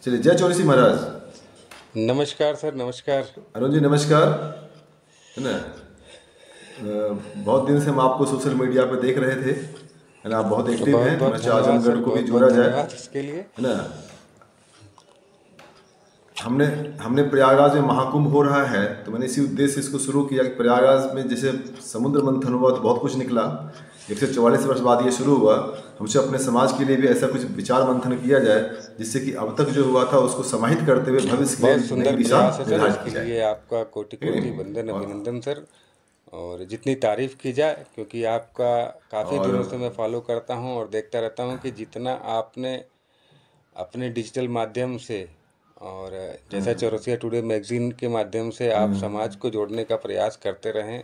चलिए, जय चौरसी महाराज। नमस्कार सर, नमस्कार। अरुण जी नमस्कार। है ना, बहुत दिन से हम आपको सोशल मीडिया पे देख रहे थे, है ना, आप बहुत एक्टिव बहुत हैं, तो बहुत मैं चाहा धन्यवाद सर, आजमगढ़ को भी बहुत बहुत जोड़ा जाए, धन्यवाद इसके लिए। है ना। हमने हमने प्रयागराज में महाकुंभ हो रहा है, तो मैंने इसी उद्देश्य से इसको शुरू किया कि प्रयागराज में जैसे समुद्र मंथन हुआ तो बहुत कुछ निकला, 144 वर्ष बाद ये शुरू हुआ, हमसे अपने समाज के लिए भी ऐसा कुछ विचार मंथन किया जाए जिससे कि अब तक जो हुआ था उसको समाहित करते हुए भविष्य के लिए बहुत नई सुंदर दिशा प्रयास है सर, निर्धारित इसके की जाए। लिए आपका कोटि ठीक है कोटि नहीं? वंदन, और अभिनंदन सर। और जितनी तारीफ की जाए, क्योंकि आपका काफ़ी और दिनों से मैं फॉलो करता हूं और देखता रहता हूं कि जितना आपने अपने डिजिटल माध्यम से और जैसा चौरसिया टुडे मैगजीन के माध्यम से आप समाज को जोड़ने का प्रयास करते रहें,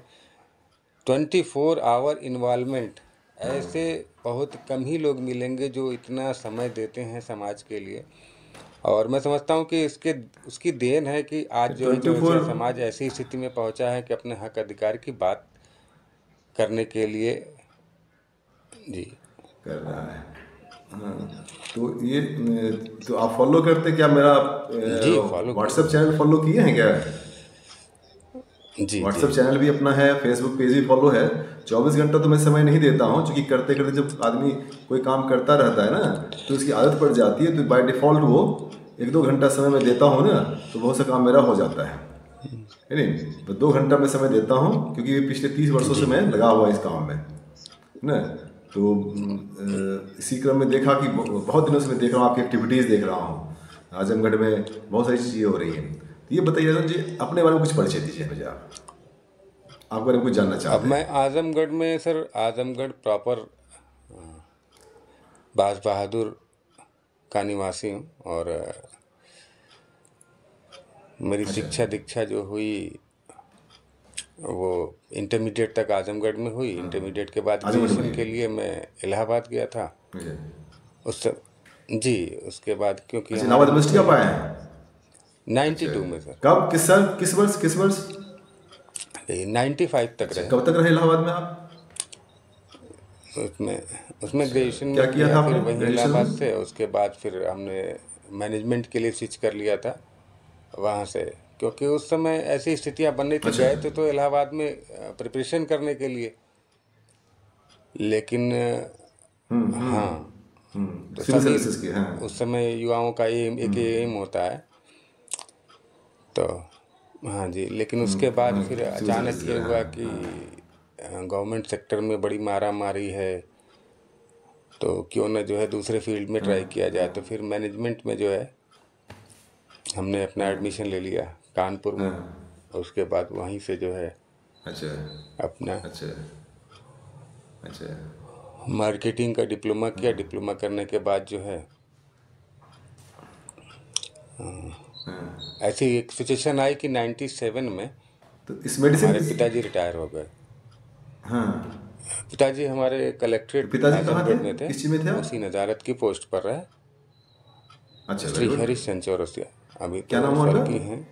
24 आवर इन्वॉल्वमेंट, ऐसे बहुत कम ही लोग मिलेंगे जो इतना समय देते हैं समाज के लिए। और मैं समझता हूँ कि इसके उसकी देन है कि आज जो है 24 चौरसिया समाज ऐसी स्थिति में पहुँचा है कि अपने हक अधिकार की बात करने के लिए। जी कर रहा है। हाँ, तो ये तो आप फॉलो करते क्या? मेरा जी, फॉलो किया। व्हाट्सएप चैनल फॉलो किए हैं क्या? जी जी। व्हाट्सएप चैनल भी अपना है, फेसबुक पेज भी फॉलो है। 24 घंटा तो मैं समय नहीं देता हूँ, क्योंकि करते करते जब आदमी कोई काम करता रहता है ना, तो उसकी आदत पड़ जाती है, तो बाय डिफ़ॉल्ट वो 1-2 घंटा समय मैं देता हूँ ना, तो बहुत सा काम मेरा हो जाता है नहीं? तो 2 घंटा मैं समय देता हूँ, क्योंकि ये पिछले 30 वर्षों से जी मैं लगा हुआ इस काम में, है ना। तो इसी क्रम में देखा कि बहुत दिनों से मैं देख रहा हूँ, आपकी एक्टिविटीज़ देख रहा हूँ, आजमगढ़ में बहुत सारी चीज़ें हो रही हैं। तो ये बताइए अरुण जी, अपने बारे में कुछ परिचय दीजिए मुझे, आप बारे में कुछ जानना अब चाहते मैं हैं। आजमगढ़ में सर, आजमगढ़ प्रॉपर बाज बहादुर का निवासी हूँ। और मेरी अच्छा। शिक्षा दीक्षा जो हुई वो इंटरमीडिएट तक आजमगढ़ में हुई। इंटरमीडिएट के बाद आजमगढ़ में ग्रेजुएशन ही? के लिए मैं इलाहाबाद गया था। अच्छा। उस जी, उसके बाद क्योंकि अच्छा, हमारे इलाहाबाद यूनिवर्सिटी मित्र आप जो आए थे, हैं? अच्छा। 92 में सर, कब, किस साल, किस वर्ष? 95 तक अच्छा, रहे। कब तक रहे इलाहाबाद में आप? उसमें उसमें अच्छा, ग्रेजुएशन क्या में किया किया, था फिर आपने वहीं ग्रेजुएशन इलाहाबाद में? से। उसके बाद फिर हमने मैनेजमेंट के लिए स्विच कर लिया था वहाँ से, क्योंकि उस समय ऐसी स्थितियाँ बन रही थी। अच्छा। गए थे तो इलाहाबाद में प्रिपरेशन करने के लिए, लेकिन हाँ, तो सिविल सभी सर्विसेज के, हाँ। उस समय युवाओं का एम, एक एम होता है। तो हाँ जी, लेकिन उसके बाद हाँ, फिर सिविल अचानक सर्विसेज ये है, हुआ हाँ कि हाँ। गवर्नमेंट सेक्टर में बड़ी मारा मारी है, तो क्यों न जो है दूसरे फील्ड में ट्राई किया जाए। तो फिर मैनेजमेंट में जो है हमने अपना एडमिशन ले लिया कानपुर में, और उसके बाद वहीं से जो है अच्छा। अपना अच्छा। अच्छा। मार्केटिंग का डिप्लोमा किया। डिप्लोमा करने के बाद जो है ऐसी एक सिचुएशन आई कि 97 में तो इस मेडिसिन हमारे पिताजी रिटायर हो गए। हाँ, पिताजी हमारे तो कलेक्ट्रेट पिताजी कहाँ थे? आजमगढ़ में थे, किस चीज़ में थे आप? ओसी नज़ारत की पोस्ट पर रहे। अच्छा, वेरी श्री गुड। हरिश्चंद्र चौरसिया, अभी क्या तो नाम हुआ उनका? स्वर्गीय हैं।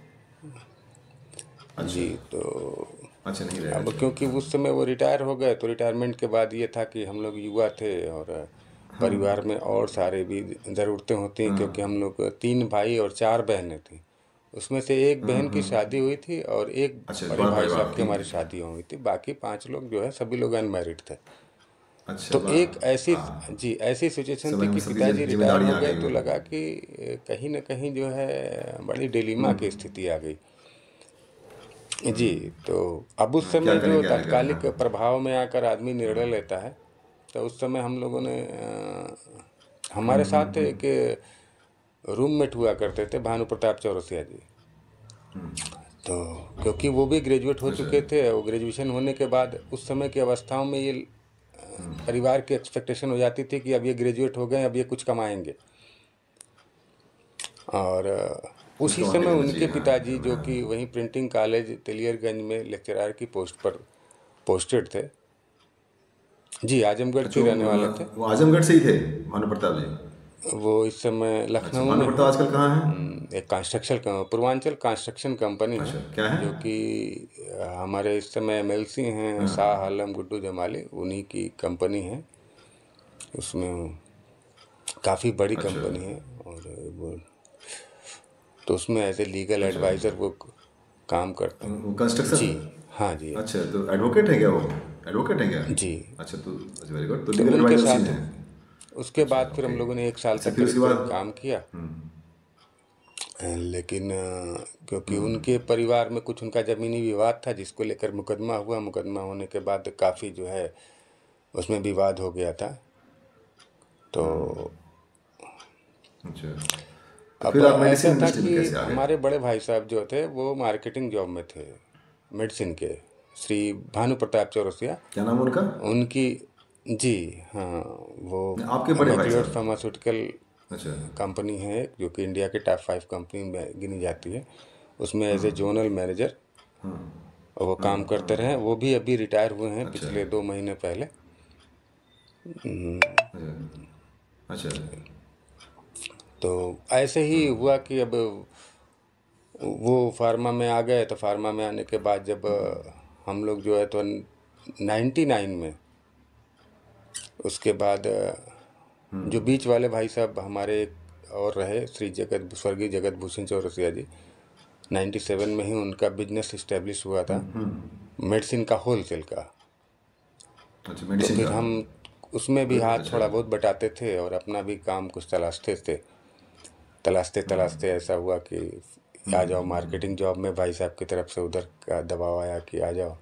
अच्छा। जी, तो अच्छा, नहीं रहेगा, अब क्योंकि चलो। उस समय वो रिटायर हो गए, तो रिटायरमेंट के बाद ये था कि हम लोग युवा थे और परिवार में और सारे भी ज़रूरतें होती हैं, क्योंकि हम लोग 3 भाई और 4 बहनें थीं। उसमें से एक बहन की शादी हुई थी और एक अच्छा, बड़े बड़ा भाई परिवार, साहब की तीन। हमारी शादी हुई थी। बाकी 5 लोग जो है सभी लोग अनमैरिड थे। अच्छा, तो वाह। एक ऐसी, हाँ, जी, ऐसी सिचुएशन समय थी में कि सबकी पिताजी रिटायर जिम्मेदारी हो आ गए, गई तो हो। लगा कि कहीं ना कहीं जो है बड़ी डिलीमा की स्थिति आ गई। जी, तो अब उस हाँ, क्या समय करें जो क्या नहीं करें, तात्कालिक हाँ। प्रभाव में आकर आदमी निर्णय लेता है, तो उस समय हम लोगों ने हमारे साथ एक रूममेट हुआ करते थे, भानु प्रताप चौरसिया जी। तो क्योंकि वो भी ग्रेजुएट हो अच्छा। चुके थे, और ग्रेजुएशन होने के बाद उस समय की अवस्थाओं में ये परिवार की एक्सपेक्टेशन हो जाती थी कि अब ये ग्रेजुएट हो गए, अब ये कुछ कमाएंगे। और कुछ उसी कमा के समय देना उनके चाहिए, हाँ, पिताजी, घर में, जो हाँ। कि वहीं प्रिंटिंग कॉलेज तेलियरगंज में लेक्चरर की पोस्ट पर पोस्टेड थे। जी, आजमगढ़ अच्छा, के रहने वाले थे। वो आजमगढ़ से ही थे, भानु प्रताप जी? वो इस समय अच्छा, लखनऊ भानु में प्रताप हैं। आजकल कहाँ हैं? एक कंस्ट्रक्शन, पूर्वांचल कंस्ट्रक्शन कंपनी है, अच्छा, क्या है? जो कि हमारे इस समय एमएलसी हैं शाह आलम गुड्डू जमाली, उन्हीं की कंपनी है। उसमें काफ़ी बड़ी अच्छा। कंपनी है। और वो तो उसमें एज ए लीगल अच्छा, एडवाइज़र वो काम करते हैं। वो कंस्ट्रक्शन। जी, हाँ जी, अच्छा, तो एडवोकेट है क्या वो? एडवोकेट है क्या? जी। अच्छा, तो अच्छा, वेरी गुड, तो तो लीगल उनके एडवाइजर उसी में साथ है। उसके अच्छा, बाद फिर हम ओके। लोगों ने 1 साल अच्छा, तक फिर उसके करीब-करीब बाद। काम किया। लेकिन क्योंकि उनके परिवार में कुछ उनका ज़मीनी विवाद था जिसको लेकर मुकदमा हुआ। मुकदमा होने के बाद काफ़ी जो है उसमें विवाद हो गया था। तो अच्छा, तो अब फिर आप ऐसा मेडिसिन था इंडस्ट्री कि में कैसे आ गए? हमारे बड़े भाई साहब जो थे वो मार्केटिंग जॉब में थे, मेडिसिन के, श्री भानु प्रताप चौरसिया। क्या नाम है उनका? उनकी, जी, हाँ, वो आपके बड़े भाई मैक्लियोड साहब? फार्मास्यूटिकल अच्छा। कंपनी है जो कि इंडिया के टॉप 5 कंपनी में गिनी जाती है। उसमें एज ए जोनल मैनेजर वो काम करते रहे। वो भी अभी रिटायर हुए हैं अच्छा। पिछले 2 महीने पहले। अच्छा। तो ऐसे ही हुआ कि अब वो फार्मा में आ गए। तो फार्मा में आने के बाद जब हम लोग जो है तो 99 में, उसके बाद जो बीच वाले भाई साहब हमारे एक और रहे, श्री जगत स्वर्गीय जगत भूषण चौरसिया जी, 97 में ही उनका बिजनेस इस्टेब्लिश हुआ था, मेडिसिन का होलसेल का। अच्छा, तो मेडिसिन फिर का। हम उसमें भी हाथ अच्छा। थोड़ा बहुत बटाते थे और अपना भी काम कुछ तलाशते थे। तलाशते तलाशते ऐसा हुआ कि आ जाओ मार्केटिंग जॉब में। भाई साहब की तरफ से उधर का दबाव आया कि आ जाओ।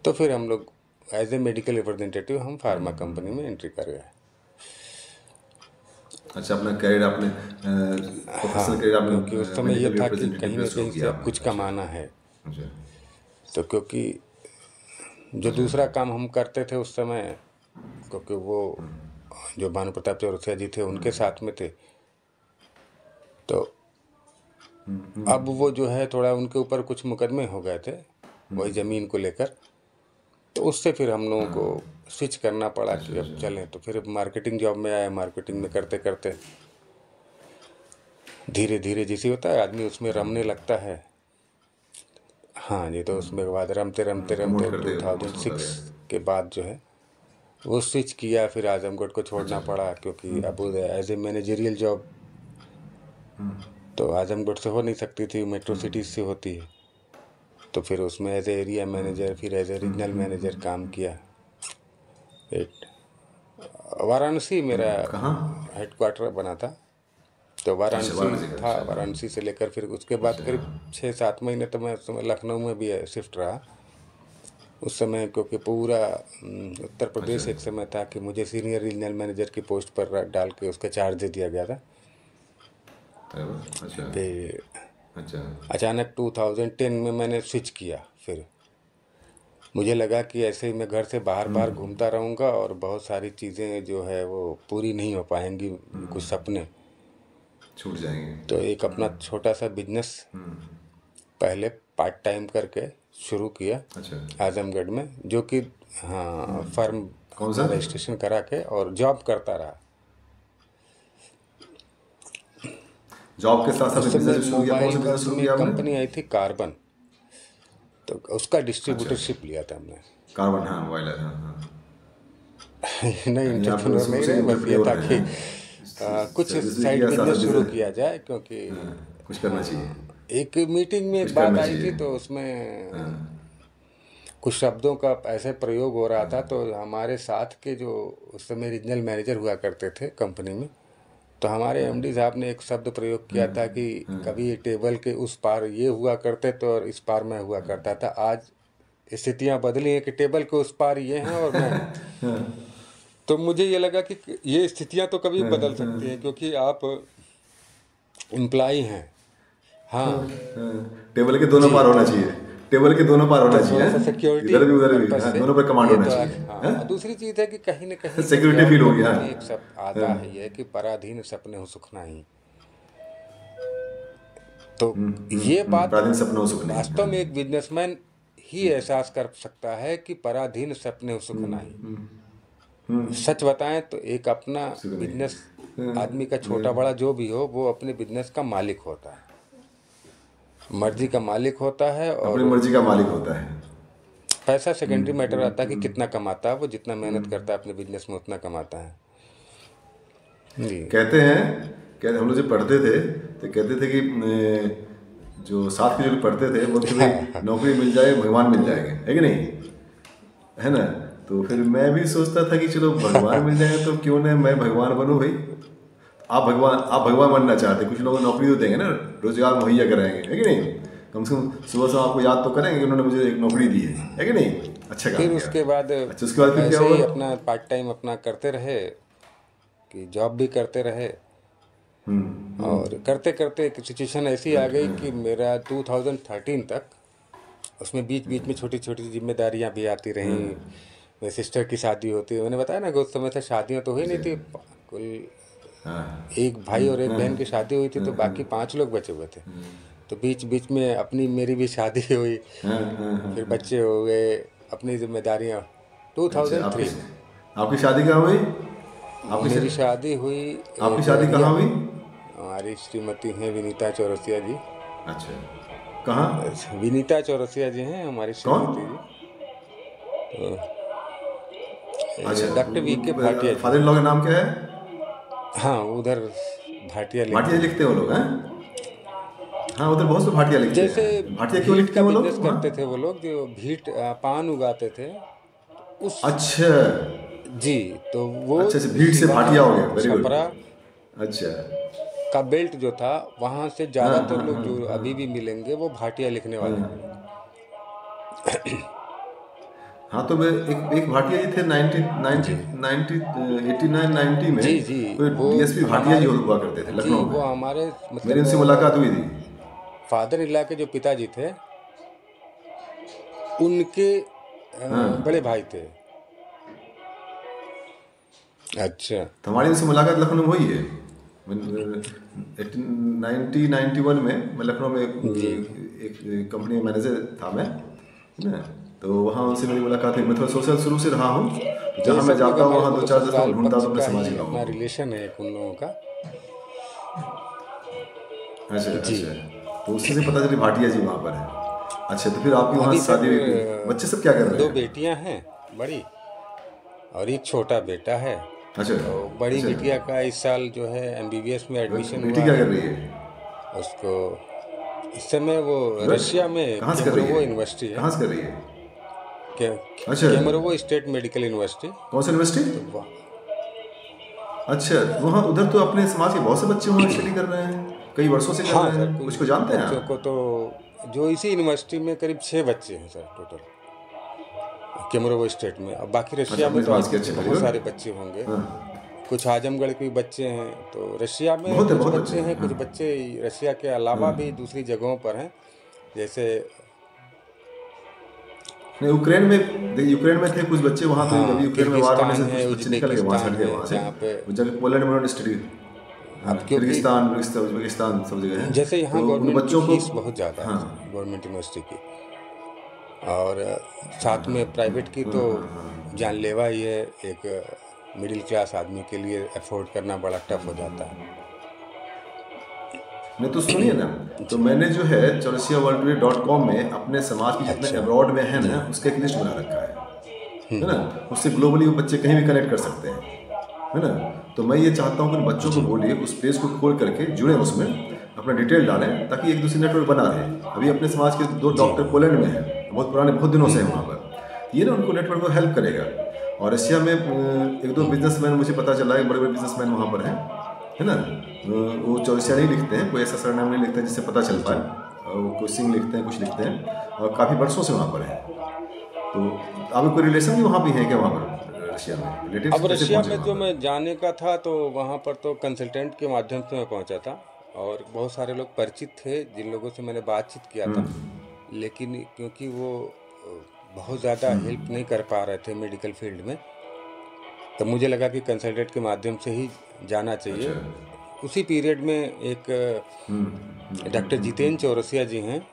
तो फिर हम लोग एज ए मेडिकल रिप्रेजेंटेटिव हम फार्मा कंपनी में एंट्री कर गए। अच्छा, अपना करियर आपने, प्रोफेशनल हाँ, करियर क्योंकि उस आपने समय ये मेडिकल था कि रिप्रेजेंटेटिव कहीं पे ना शुरू कहीं से किया अब आपने। कुछ अच्छा। कमाना है। अच्छा। तो क्योंकि जो अच्छा। दूसरा काम हम करते थे उस समय, क्योंकि वो जो भानु प्रताप चौरसिया जी थे उनके साथ में थे, तो अब वो जो है थोड़ा उनके ऊपर कुछ मुकदमे हो गए थे वही ज़मीन को लेकर। तो उससे फिर हम लोगों को स्विच करना पड़ा अच्छा। कि अब अच्छा। चलें। तो फिर मार्केटिंग जॉब में आए। मार्केटिंग में करते करते धीरे धीरे जैसे होता है आदमी उसमें रमने लगता है। हाँ जी, तो उसमें के बाद रमते रमते रमते प्रमोट करते प्रमोशन होता 2006 गया। के बाद जो है वो स्विच किया। फिर आजमगढ़ को अच्छा। छोड़ना पड़ा क्योंकि अब एज ए मैनेजरियल जॉब तो आजमगढ़ से हो नहीं सकती थी, मेट्रो सिटीज से होती है। तो फिर उसमें एज ए एरिया मैनेजर, फिर एज ए रीजनल मैनेजर काम किया। एक वाराणसी मेरा कहाँ? हेडक्वार्टर बना था। तो अच्छा, वाराणसी वाराणसी का। था। अच्छा। हाँ। वाराणसी से लेकर फिर उसके बाद अच्छा। करीब हाँ। 6-7 महीने तो मैं उस समय लखनऊ में भी शिफ्ट रहा उस समय। क्योंकि पूरा उत्तर अच्छा। प्रदेश एक समय था कि मुझे सीनियर रीजनल मैनेजर की पोस्ट पर डाल के उसका चार्ज दे दिया गया था। अरे वाह, अच्छा। फिर अच्छा। अचानक 2010 में मैंने स्विच किया। फिर मुझे लगा कि ऐसे ही मैं घर से बाहर बाहर घूमता रहूँगा और बहुत सारी चीज़ें जो है वो पूरी नहीं हो पाएंगी, कुछ सपने। छूट जाएंगे। तो एक अपना छोटा सा बिजनेस पहले पार्ट टाइम करके शुरू किया अच्छा। आजमगढ़ में, जो कि हाँ फर्म कौन सा? अपना रजिस्ट्रेशन करा के और जॉब करता रहा। जॉब के साथ साथ उस बिजनेस समय भी शुरू किया? कौन सा बिजनेस मोबाइल्स शुरू में किया एक आपने? कंपनी आई थी कार्बन। तो उसका अच्छा। डिस्ट्रीब्यूटरशिप लिया था हमने। कार्बन, हाँ, मोबाइल है, हाँ हाँ। नहीं, यानी आप एंटरप्रेन्योर शुरू नहीं से रहे, बस ये एंटरप्रेन्योर था रहे कि हैं। कुछ सर्विस भी साइड किया, साथ बिजनेस साथ शुरू बिजनेस। किया जाए। क्योंकि कुछ करना चाहिए। हाँ, एक मीटिंग में कुछ एक बात करना आई थी चाहिए। तो उसमें कुछ शब्दों का ऐसे प्रयोग हो रहा था। तो हमारे साथ के जो उस समय रीजनल मैनेजर हुआ करते थे कंपनी में, तो हमारे एमडी साहब ने एक शब्द प्रयोग किया था कि कभी टेबल के उस पार ये हुआ करते तो और इस पार मैं हुआ करता था। आज स्थितियां बदली हैं कि टेबल के उस पार ये हैं और मैं हूँ। तो मुझे ये लगा कि ये स्थितियां तो कभी बदल सकती हैं क्योंकि आप एम्प्लॉई हैं। हाँ टेबल के दोनों जी, पार होना चाहिए। टेबल के दोनों पार होना तो चाहिए, थोड़ा सा हैं? सिक्योरिटी इधर भी उधर भी, पर्पस हाँ, से दोनों पर कमांड ये होना तो चाहिए। हाँ। और हैं? दूसरी चीज़ है कि कहीं ना कहीं जब सिक्योरिटी जॉब फील होगी, करने हाँ। में एक सब आता है ये कि पराधीन सपने हो सुख नहीं। तो ये बात प्राचीन सपनों सुख नहीं, वास्तव हाँ। में एक बिजनेसमैन ही एहसास कर सकता है कि पराधीन सपने हो सुख नहीं। सच बताएं तो एक अपना सुख बिजनेस, आदमी का नहीं। छोटा बड़ा जो भी हो वो अपने बिजनेस का मालिक होता है, मर्जी का मालिक होता है। अपनी और मर्जी का मालिक होता है। पैसा सेकेंडरी मैटर आता है कि कितना कमाता है वो। जितना मेहनत करता है अपने बिजनेस में उतना कमाता है जी। कहते हैं कहते हम लोग जब पढ़ते थे तो कहते थे कि जो साथ के जो लोग पढ़ते थे वो भाई नौकरी मिल जाए भगवान मिल जाएंगे, है कि नहीं, है ना। तो फिर मैं भी सोचता था कि चलो भगवान मिल जाएंगे तो क्यों ना मैं भगवान बनूं भाई। आप भगवान बनना चाहते, कुछ लोग नौकरी तो देंगे ना, रोजगार मुहैया कराएंगे, है कि नहीं, कम से कम सुबह से आपको याद तो करेंगे कि उन्होंने मुझे एक नौकरी दी है कि नहीं। अच्छा काम फिर किया। उसके बाद अच्छा उसके बाद फिर क्या ऐसे ही हुआ? अपना पार्ट टाइम अपना करते रहे कि जॉब भी करते रहे। और करते करते एक सिचुएशन ऐसी आ गई कि मेरा 2013 तक उसमें बीच बीच में छोटी छोटी जिम्मेदारियां भी आती रहीं। मेरी सिस्टर की शादी होती है, मैंने बताया ना कि उस समय से शादियां तो हुई नहीं थी, कुल एक भाई और एक बहन की शादी हुई थी, तो बाकी 5 लोग बचे हुए थे। तो बीच बीच में अपनी मेरी भी शादी हुई, फिर बच्चे हो गए, अपनी जिम्मेदारियां। अच्छा 2003 में आपकी शादी कहाँ हुई? मेरी शादी हुई आपकी शादी देवरिया कहाँ में। हुई? हमारी श्रीमती हैं विनीता चौरसिया जी। अच्छा कहाँ? विनीता चौरसिया जी हैं हमारी कौन? श्रीमती जी। अच्छा डॉक्टर वी के भाटिया जी फादर इन हैं। लॉ का नाम क्या है? हाँ, उधर भाटिया लिखते भाटिया हैं। लिखते हैं वो लोग हैं? हाँ उधर बहुत से भाटिया लिखते जैसे हैं। भाटिया क्यों भीट लिखते का हैं वो बिजनेस लोग करते थे वहाँ? वो लोग, जो भीट पान उगाते थे उस। अच्छा जी, तो वो अच्छा अच्छा, भीड़ से वहाँ भाटिया हो गया, वेरी गुड। छपरा अच्छा का बेल्ट जो था, वहाँ से हाँ ज़्यादातर हाँ लोग हाँ जो हाँ अभी भी मिलेंगे वो भाटिया लिखने वाले हैं। हाँ। तो मैं एक भाटिया जी थे 90 90 जी 90 89 90 में, जी जी, कोई वो डीएसपी भाटिया जी हमारे, हुआ करते थे जी लखनऊ वो में। हमारे मेरी मतलब उनसे मुलाकात हुई थी। फादर इला के जो पिताजी थे उनके बड़े भाई थे। अच्छा तो हमारी उनसे मुलाकात लखनऊ में हुई है। 1991 में मैं लखनऊ में जी। एक कंपनी में मैनेजर था मैं, है ना। तो वहाँ उनसे मेरी मुलाकात हुई। मैं थोड़ा सोशल शुरू से रहा हूँ, तो तो ये जहाँ मैं सब लोग जाता हूँ हमारे वहाँ दो मतलब चार दोस्तों को ससुराल ढूंढता हूँ पक्ष तो अपने का समाज ही के लोगों अपना को। रिलेशन है एक उन लोगों का। अच्छा जी, अच्छा, तो उसी से पता चली भाटिया जी वहाँ पर है। अच्छा तो फिर आपकी वहाँ अभी फिर शादी हुई, फिर बच्चे सब क्या कर रहे 2 हैं? बेटियां हैं बड़ी, और एक छोटा बेटा है। अच्छा तो बड़ी अच्छा, बिटिया का इस साल जो है एमबीबीएस में एडमिशन बेटी हुआ क्या है। कर रही है? उसको इस समय वो बस रशिया में कहाँ से कर रही केमरोवो है? यूनिवर्सिटी है। कहाँ से कर रही है? के, अच्छा केमरोवो स्टेट मेडिकल यूनिवर्सिटी। कौन सी तो यूनिवर्सिटी? वहाँ, अच्छा वहाँ उधर तो अपने समाज के बहुत से बच्चे वहाँ स्टडी कर रहे हैं, कई वर्षों से कर हाँ रहे सर, हैं, कुछ कुछ को जानते हैं बच्चों आप? को तो जो इसी यूनिवर्सिटी में करीब 6 बच्चे हैं सर टोटल, केमरोवो स्टेट में। अब बाकी अच्छा रशिया में अपने तो आई समाज के, थिंक अच्छे, वेरी बहुत गुड। सारे बच्चे होंगे। हाँ कुछ आजमगढ़ के भी बच्चे हैं, तो रशिया में बहुत है, कुछ बहुत बच्चे बच्चे हैं हैं, हाँ। कुछ बच्चे रशिया के अलावा भी दूसरी जगहों पर हैं। जैसे नहीं यूक्रेन में, देखिए यूक्रेन में थे कुछ बच्चे वहाँ, तो अभी हाँ, यूक्रेन में वार होने किर्गिस्तान से है, कुछ बच्चे निकल गए वहाँ से, उज्बेकिस्तान हट गए है, वहाँ से, जहाँ पे वो जाके पोलैंड में उन्होंने स्टडी। हाँ अब क्योंकि किर्गिस्तान उज्बेकिस्तान सब जगह है। जैसे यहाँ तो उन गवर्नमेंट की बच्चों को, फीस बहुत ज़्यादा है हाँ सर, गवर्नमेंट यूनिवर्सिटी की। और साथ में प्राइवेट की तो जानलेवा ही है। एक मिडिल क्लास आदमी के लिए अफोर्ड करना बड़ा टफ हो जाता है। नहीं तो सुनिए ना, तो जी। मैंने जो है chaurasia.com में अपने समाज के जितने अच्छा। अब्रॉड में है जी। ना उसका एक लिस्ट बना रखा है ना। उससे ग्लोबली वो बच्चे कहीं भी कनेक्ट कर सकते हैं, है ना। तो मैं ये चाहता हूँ कि बच्चों को जी। बोलिए उस पेज को खोल करके जुड़े उसमें, अपना डिटेल डालें, ताकि एक दूसरे नेटवर्क बना रहे। अभी अपने समाज के 2 जी। डॉक्टर पोलैंड में हैं, बहुत पुराने, बहुत दिनों से हैं वहाँ पर। ये ना उनको नेटवर्क को हेल्प करेगा। और रशिया में 1-2 बिजनेसमैन मुझे पता चला है, बड़े बड़े बिजनेसमैन वहाँ पर हैं, है ना। वो चौरसिया नहीं लिखते हैं, कोई ऐसा सरनाम नहीं लिखते हैं जिससे पता चल पाए। जी। वो कोई सिंह लिखते हैं, कुछ लिखते हैं, और काफ़ी वर्षों से वहाँ पर हैं। तो आपके कोई रिलेशन भी वहाँ भी है क्या, वहाँ पर रशिया में रिलेटिव्स अब कैसे रशिया पहुँचे में वहाँ जो पर? मैं जाने का था, तो वहाँ पर तो कंसल्टेंट के माध्यम से मैं पहुँचा था, और बहुत सारे लोग परिचित थे जिन लोगों से मैंने बातचीत किया था। लेकिन क्योंकि वो बहुत ज़्यादा हेल्प नहीं कर पा रहे थे मेडिकल फील्ड में, तो मुझे लगा कि कंसल्टेंट के माध्यम से ही जाना अच्छा चाहिए। उसी पीरियड में एक डॉक्टर जितेंद्र चौरसिया जी हैं,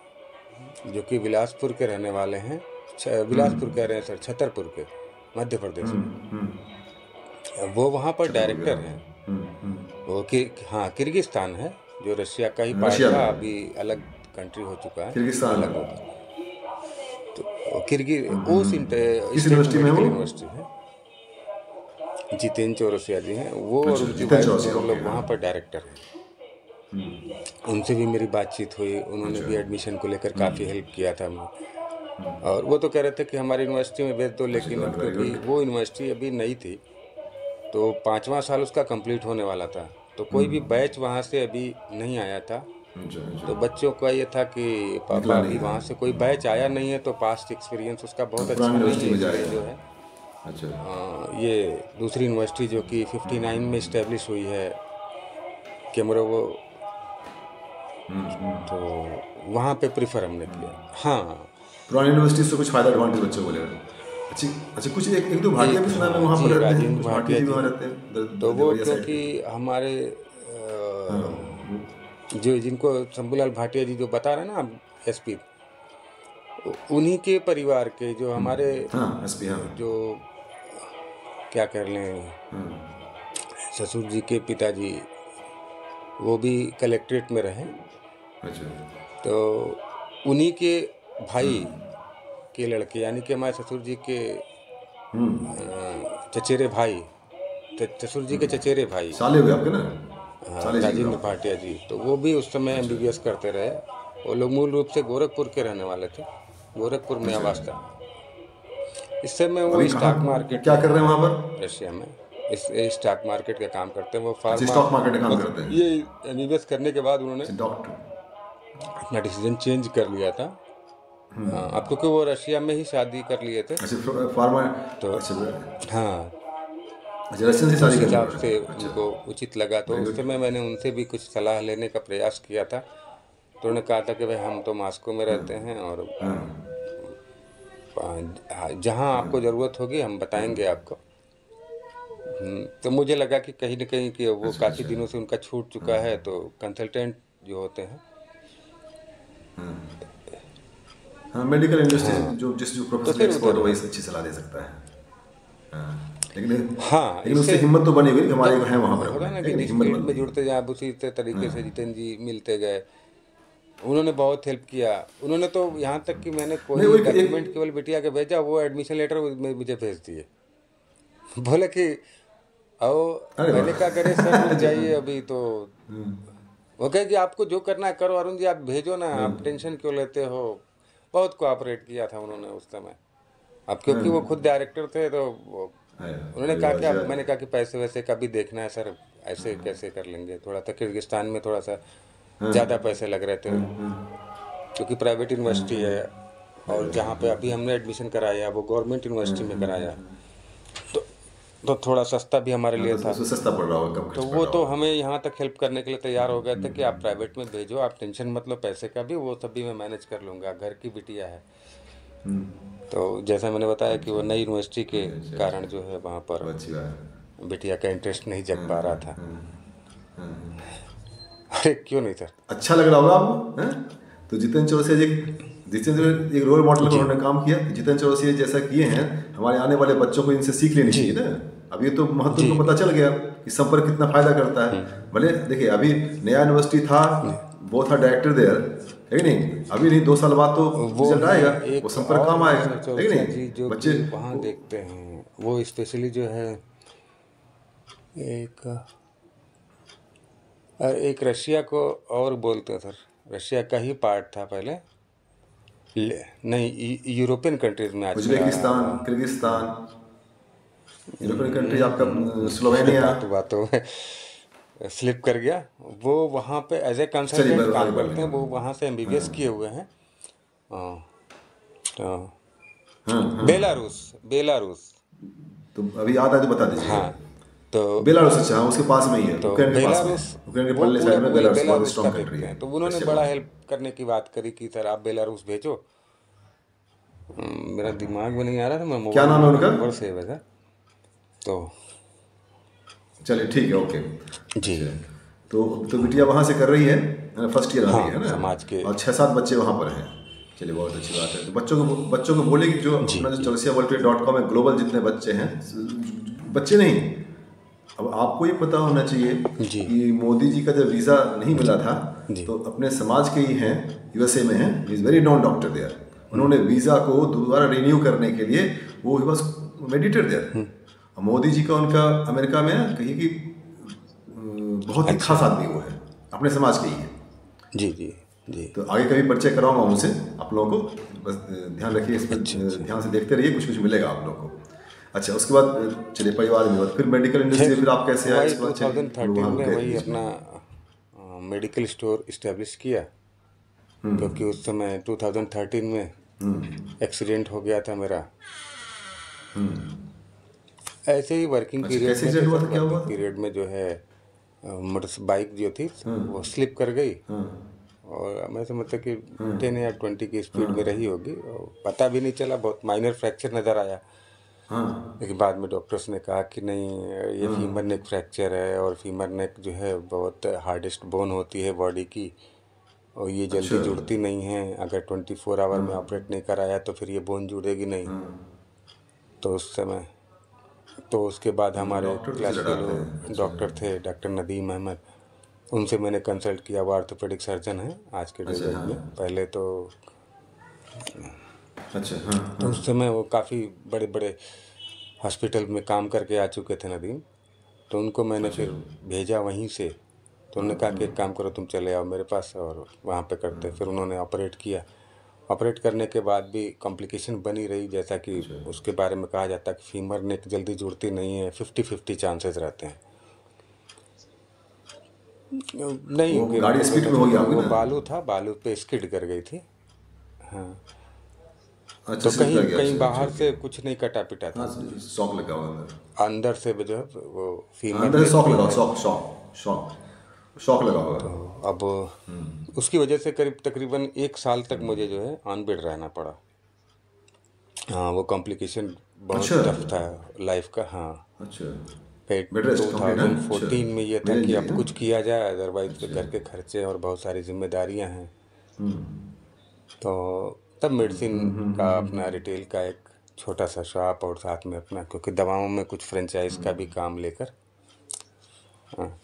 जो कि बिलासपुर के रहने वाले हैं। बिलासपुर कह रहे हैं सर, छतरपुर के, मध्य प्रदेश में। वो वहाँ पर छतरपुर के, डायरेक्टर हैं। वो हाँ, किर्गिस्तान है, जो रशिया का ही पार्ट रशिया था, में अभी अलग कंट्री हो चुका है, किर्गिस्तान अलग में होगा। तो किर्गिज ओस किस स्टेट यूनिवर्सिटी में है मेडिकल वो? यूनिवर्सिटी है। जितेंद्र चौरसिया जी हैं वो, और अच्छा उनकी जितेंद्र वाइफ चौरसिया, दोनों ओके लोग हाँ। वहाँ पर डायरेक्टर हैं। उनसे भी मेरी बातचीत हुई, उन्होंने भी एडमिशन को लेकर काफ़ी हेल्प किया था हमें। और वो तो कह रहे थे कि हमारी यूनिवर्सिटी में भेज दो, लेकिन अब वेरी क्योंकि गुड। वो यूनिवर्सिटी अभी नई थी तो 5वां साल उसका कंप्लीट होने वाला था, तो कोई भी बैच वहाँ से अभी नहीं आया था। तो बच्चों का ये था कि निकला पापा नहीं अभी है। वहाँ से कोई बैच आया नहीं है, तो पास्ट एक्सपीरियंस उसका बहुत पुरानी अच्छा नहीं यूनिवर्सिटी है, में इसलिए जाएगा। जो है अच्छा। ये दूसरी यूनिवर्सिटी जो कि 59 में इस्टेब्लिश हुई है, केमरोवो, तो वहाँ पे प्रीफर हमने किया। हाँ, पुरानी यूनिवर्सिटी से कुछ फ़ायदा एडवांटेज बच्चों को लेगा। अच्छी अच्छा, कुछ एक एक दो भाटिया भी सुना मैं वहाँ पर जी, रहते हैं, राजेंद्र कुछ भाटिया भाटिया जी भी जी वहाँ हैं। रहते हैं तो वो देवरिया साइड क्योंकि के। हमारे जो जिनको शंभूलाल भाटिया जी जो बता रहे हैं ना आप, एसपी, उन्हीं के परिवार के जो हमारे हाँ, एसपी, हाँ। जो क्या कर लें, ससुर जी के पिताजी वो भी कलेक्ट्रेट में रहे, अच्छा। तो उन्हीं के भाई के लड़के, यानी कि हमारे ससुर जी के चचेरे भाई, ससुर जी के चचेरे भाई, साले हुए आपके ना? साले जी राजेंद्र का। भाटिया जी, तो वो भी उस समय एमबीबीएस करते रहे। वो लोग मूल रूप से गोरखपुर के रहने वाले थे, गोरखपुर में आवास था। इस समय वो अभी कहाँ स्टॉक मार्केट क्या में कर रहे हैं हैं, वहाँ पर? रशिया में। इस स्टॉक मार्केट का काम करते हैं वो, अच्छा, फार्मा। स्टॉक मार्केट में काम बस करते हैं। ये एमबीबीएस करने के बाद उन्होंने अच्छा, डॉक्टर। अपना डिसीजन चेंज कर लिया था। अब क्योंकि वो रशिया में ही शादी कर लिए थे, अच्छा, फार्मा। तो अच्छा। हाँ, अच्छा, रशियन से तो शादी उस कर ली हिसाब उन्होंने। से अच्छा, उनको उचित लगा, तो वेरी उस गुड। समय मैंने उनसे भी कुछ सलाह लेने का प्रयास किया था। तो उन्होंने कहा था कि भाई हम तो मॉस्को में रहते हैं, और जहाँ आपको ज़रूरत होगी हम बताएंगे आपको। तो मुझे लगा कि कहीं न कहीं कि वो अच्छा, काफ़ी अच्छा। दिनों से उनका छूट चुका है, तो कंसल्टेंट जो होते हैं, हाँ, मेडिकल इंडस्ट्री हाँ, जो जिस जो तो प्रोफेशनल फिर एक्सपर्ट उधर हो वही है। अच्छी सलाह दे सकता है। हाँ, लेकिन हाँ, लेकिन उससे इससे हिम्मत तो बनी हुई कि हमारे जब हैं वहाँ पर होता अपने, है ना है कि कि नहीं? जिस हिम्मत फील्ड में बनती है। जुड़ते जाए, आप उसी तरीके से जितेंद्र जी मिलते गए। उन्होंने बहुत हेल्प किया। उन्होंने तो यहाँ तक कि मैंने नहीं, वो कोई एक डॉक्यूमेंट केवल बिटिया के भेजा, वो एडमिशन लेटर मुझे भेज दिए। बोले कि आओ, अरे मैंने वाह। कहा करे सर रुक जाइए अभी तो। वो कहे कि आपको जो करना है करो अरुण जी, आप भेजो ना, आप टेंशन क्यों लेते हो। बहुत कोऑपरेट किया था उन्होंने उस समय। अब क्योंकि वो खुद डायरेक्टर थे, तो उन्होंने अरे कहा वाह, कि अब, अच्छा। मैंने कहा कि पैसे वैसे का भी देखना है सर, ऐसे कैसे कर लेंगे। थोड़ा सा किर्गिस्तान में थोड़ा सा ज़्यादा पैसे लग रहे थे, क्योंकि प्राइवेट यूनिवर्सिटी है, और जहाँ पे अभी हमने एडमिशन कराया वो गवर्नमेंट यूनिवर्सिटी में कराया, तो तो थोड़ा सस्ता भी हमारे हाँ, लिए तो था। उसमें सस्ता पड़ रहा होगा, कम खर्च तो पड़ वो रहा तो होगा। हमें यहाँ तक हेल्प करने के लिए तैयार हो गए थे कि आप प्राइवेट में भेजो, आप टेंशन मत लो, पैसे का भी वो सभी मैं मैनेज कर लूँगा, घर की बिटिया है। तो जैसा मैंने बताया कि वो नई यूनिवर्सिटी के अच्छा, अच्छा। कारण जो है वहाँ पर तो अच्छी बात बिटिया का इंटरेस्ट नहीं जग पा रहा था। अरे क्यों नहीं सर। है। अच्छा लग रहा होगा आपको, हैं? तो जितेंद्र चौरसिया जी, जितेंद्र एक रोल मॉडल पर जी उन्होंने काम किया। जितेंद्र चौरसिया जैसा किए हैं, हमारे आने वाले बच्चों को इनसे सीख लेनी जी चाहिए ना। अब ये तो महत्व जी। उनको पता चल गया कि संपर्क कितना फायदा करता है। भले देखिए, अभी नया यूनिवर्सिटी था, वो था डायरेक्टर देयर, है कि नहीं? अभी नहीं, 2 साल बाद तो वो रिजल्ट हैं आएगा, वो एक संपर्क और काम आएगा, मिस्टर है कि चौरसिया जी नहीं? जो बच्चे कि वहाँ देखते हैं, वो स्पेशली जो है एक एक रशिया को और बोलते हैं सर, रशिया का ही पार्ट था पहले, नहीं यूरोपियन कंट्रीज में आजकल आ रहा उज्बेकिस्तान, हुआ। किर्गिस्तान, यूरोपियन कंट्रीज, आपका स्लोवेनिया। बातों बातों में स्लिप कर गया। वो वहाँ पे एज ए चलिए, कंसल्टेंट आगे काम बढ़ करते लेंगे हैं, वो हम। वहाँ से एमबीबीएस किए हुए हैं। तो हाँ, हाँ। बेलारूस, बेलारूस, तो अभी याद आए तो बता दीजिएगा। हाँ, तो बेलारूस, अच्छा, हाँ, उसके पास में ही है, तो यूक्रेन के पास में है। बेलारूस, यूक्रेन के वो पल्ले पूरा साइड में वही बेलारूस बहुत बेलारूस का स्ट्रांग कंट्री देखते है, हैं। तो उन्होंने रशिया बड़ा बाद। हेल्प करने की बात करी कि सर आप बेलारूस भेजो। मेरा दिमाग में नहीं आ रहा था, मैं क्या मोबाइल में नाम है मेरा उनका? नंबर सेव है सर। तो चलिए, ठीक है, ओके। जी, अच्छा, तो बिटिया वहाँ से कर रही है, फर्स्ट ईयर अभी, है हाँ, ना? समाज के, और 6-7 बच्चे वहाँ पर हैं। चलिए, बहुत अच्छी बात है। तो बच्चों को बोले कि जो जी अपना जो जी chorsiaworldtrade.com है, ग्लोबल जितने बच्चे हैं, बच्चे नहीं, अब आपको ये पता होना चाहिए जी कि मोदी जी का जब वीज़ा नहीं जी मिला था, जी तो अपने समाज के ही हैं, यूएसए में हैं, is very non doctor there. उन्होंने वीज़ा को दोबारा रिन्यू करने के लिए वो ही बस मेडिटेट देयर। मोदी जी का उनका अमेरिका में कहीं की बहुत ही अच्छा, खास आदमी वो है, अपने समाज के ही है। जी जी जी। तो आगे कभी परिचय कराऊंगा उनसे आप लोगों को, बस ध्यान रखिए इस पर, अच्छा अच्छा। ध्यान से देखते रहिए, कुछ कुछ मिलेगा आप लोगों को। अच्छा, उसके बाद चलिए परिवार में बात, फिर मेडिकल इंडस्ट्री फिर में फिर आप कैसे आए, वही उसके बाद चलिए हम लोग 2013 वहाँ रुक में गए थे वही बीच अपना में। मेडिकल स्टोर इस्टेब्लिश किया, क्योंकि उस समय 2013 में एक्सीडेंट हो गया था मेरा। ऐसे ही वर्किंग अच्छा, पीरियड कैसे में थे एक्सीडेंट हुआ सर। था, क्या हुआ वर्किंग था? पीरियड में जो है मोटर बाइक जो थी वो स्लिप कर गई, और मैं समझता कि 10 या 20 की स्पीड में रही होगी, और पता भी नहीं चला, बहुत माइनर फ्रैक्चर नज़र आया। हाँ। लेकिन बाद में डॉक्टर्स ने कहा कि नहीं, ये फीमर नेक फ्रैक्चर है, और फीमर नेक जो है बहुत हार्डेस्ट बोन होती है बॉडी की, और ये अच्छा। जल्दी जुड़ती नहीं है। अगर 24 आवर में ऑपरेट नहीं कराया तो फिर ये बोन जुड़ेगी नहीं। तो उस समय, तो उसके बाद हमारे डॉक्टर तो सीधा क्लासिकल डांटते हैं। अच्छा। डॉक्टर थे, डॉक्टर नदीम अहमद, उनसे मैंने कंसल्ट किया। वो ऑर्थोपेडिक सर्जन हैं आज के अच्छा। डेट हाँ। में, पहले तो। अच्छा। हाँ तो हाँ। उस समय वो काफ़ी बड़े बड़े हॉस्पिटल में काम करके आ चुके थे नदीम। तो उनको मैंने अच्छा। फिर भेजा वहीं से। तो उन्होंने कहा कि एक काम करो, तुम चले आओ मेरे पास और वहाँ पे करते। फिर उन्होंने ऑपरेट किया। ऑपरेट करने के बाद भी कॉम्प्लिकेशन बनी रही, जैसा कि अच्छा, उसके बारे में कहा जाता है कि फीमर नेक जल्दी जुड़ती नहीं है, 50-50 चांसेस रहते हैं। नहीं वो गिर गाड़ी तो गई, स्पीड में होगी मतलब आपकी वो ना? बालू था, बालू पे स्किड कर गई थी। हाँ। अच्छा, तो स्लिप कहीं कर गया। कहीं अच्छा अच्छा, बाहर ओके। से कुछ नहीं कटा पिटा हाँ, था, शॉक लगा हुआ अंदर। अंदर से भी जो है वो हाँ, फीमर अंदर से नेक शॉक जो लगा, है। शॉक शॉक शॉक शॉक लगा होगा। तो अब उसकी वजह से करीब तकरीबन 1 साल तक मुझे जो है ऑन बेड रहना पड़ा। हाँ, वो कॉम्प्लिकेशन अच्छा। बहुत टफ था लाइफ का। हाँ। अच्छा, फिर बेड रेस्ट कंप्लीट है। अच्छा, 2014 में ये था मेल कि इंजरी अब ना। कुछ किया जाए, अदरवाइज अच्छा। घर के खर्चे और बहुत सारी जिम्मेदारियां हैं। तो तब मेडिसिन का अपना रिटेल का एक छोटा सा शॉप, और साथ में अपना, क्योंकि दवाओं में कुछ फ्रेंचाइज का भी काम लेकर